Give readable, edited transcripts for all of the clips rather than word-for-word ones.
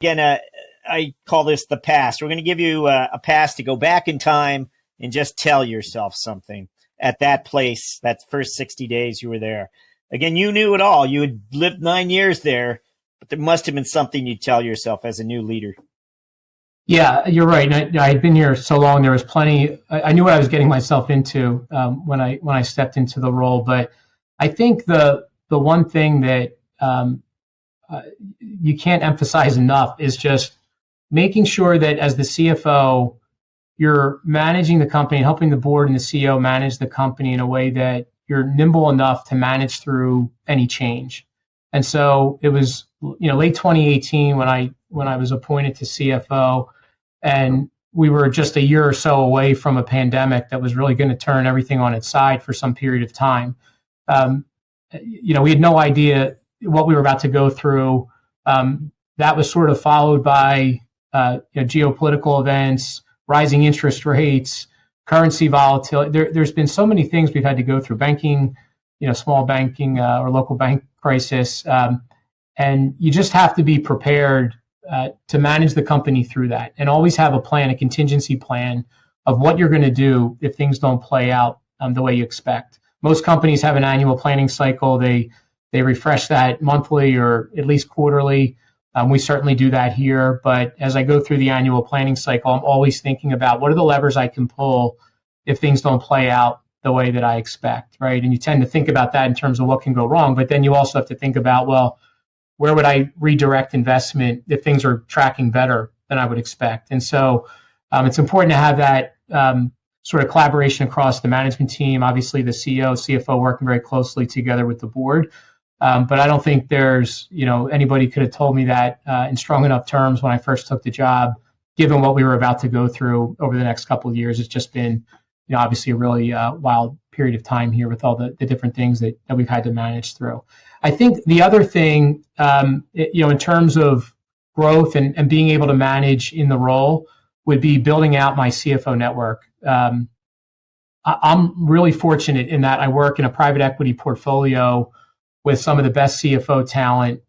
Again, I call this the pass. We're going to give you a pass to go back in time and just tell yourself something at that place, that first 60 days you were there. Again, you knew it all. You had lived 9 years there, but there must have been something you'd tell yourself as a new leader. Yeah, you're right. I'd been here so long. There was plenty. I knew what I was getting myself into when I stepped into the role. But I think the one thing that you can't emphasize enough is just making sure that as the CFO, you're managing the company and helping the board and the CEO manage the company in a way that you're nimble enough to manage through any change. And so it was, late 2018 when I was appointed to CFO, and we were just a year or so away from a pandemic that was really going to turn everything on its side for some period of time. We had no idea what we were about to go through. That was sort of followed by geopolitical events, rising interest rates, currency volatility. There's been so many things we've had to go through. Banking, small banking or local bank crisis, and you just have to be prepared to manage the company through that, and always have a plan, a contingency plan of what you're going to do if things don't play out the way you expect. Most companies have an annual planning cycle. They refresh that monthly or at least quarterly. We certainly do that here. But as I go through the annual planning cycle, I'm always thinking about what are the levers I can pull if things don't play out the way that I expect, right? And you tend to think about that in terms of what can go wrong. But then you also have to think about, well, where would I redirect investment if things are tracking better than I would expect? And so it's important to have that sort of collaboration across the management team, obviously the CEO, CFO working very closely together with the board. But I don't think there's, anybody could have told me that in strong enough terms when I first took the job, given what we were about to go through over the next couple of years. It's just been, obviously a really wild period of time here with all the different things that we've had to manage through. I think the other thing, in terms of growth and being able to manage in the role would be building out my CFO network. I'm really fortunate in that I work in a private equity portfolio with some of the best CFO talent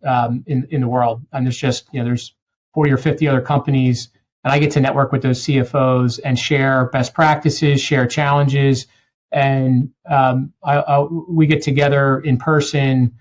in the world. And there's 40 or 50 other companies, and I get to network with those CFOs and share best practices, share challenges, and we get together in person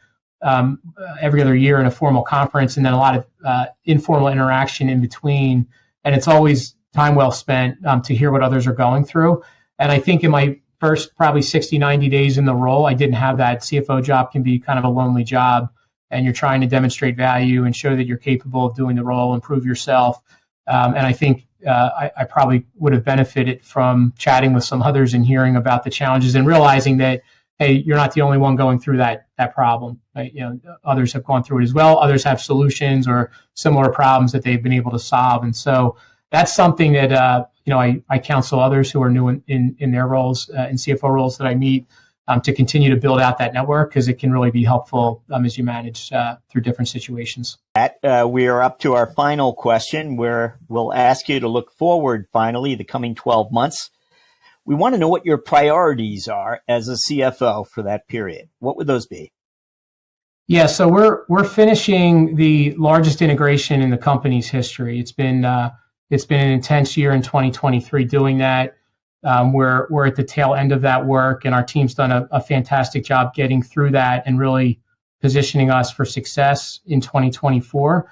every other year in a formal conference, and then a lot of informal interaction in between. And it's always time well spent to hear what others are going through. And I think in my first probably 60, 90 days in the role, I didn't have that. CFO job can be kind of a lonely job, and you're trying to demonstrate value and show that you're capable of doing the role, improve yourself. And I think I probably would have benefited from chatting with some others and hearing about the challenges and realizing that, hey, you're not the only one going through that problem. Right? Others have gone through it as well. Others have solutions or similar problems that they've been able to solve. And so that's something that I counsel others who are new in their roles, in CFO roles that I meet, to continue to build out that network, because it can really be helpful as you manage through different situations. We are up to our final question, where we'll ask you to look forward finally the coming 12 months. We want to know what your priorities are as a CFO for that period. What would those be? Yeah, so we're finishing the largest integration in the company's history. It's been an intense year in 2023 doing that. We're at the tail end of that work, and our team's done a fantastic job getting through that and really positioning us for success in 2024.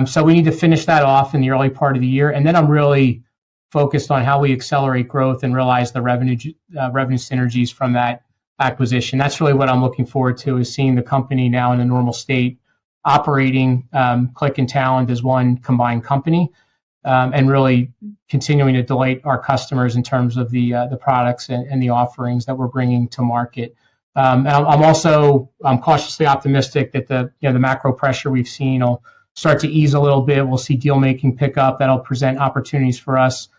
So we need to finish that off in the early part of the year, and then I'm really focused on how we accelerate growth and realize the revenue synergies from that acquisition. That's really what I'm looking forward to, is seeing the company now in a normal state, operating Qlik and Talent as one combined company. And really continuing to delight our customers in terms of the products and the offerings that we're bringing to market. And I'm cautiously optimistic that the macro pressure we've seen will start to ease a little bit. We'll see deal making pick up. That'll present opportunities for us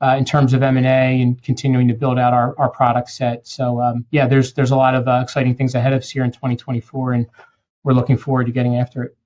in terms of M&A and continuing to build out our product set. So there's a lot of exciting things ahead of us here in 2024, and we're looking forward to getting after it.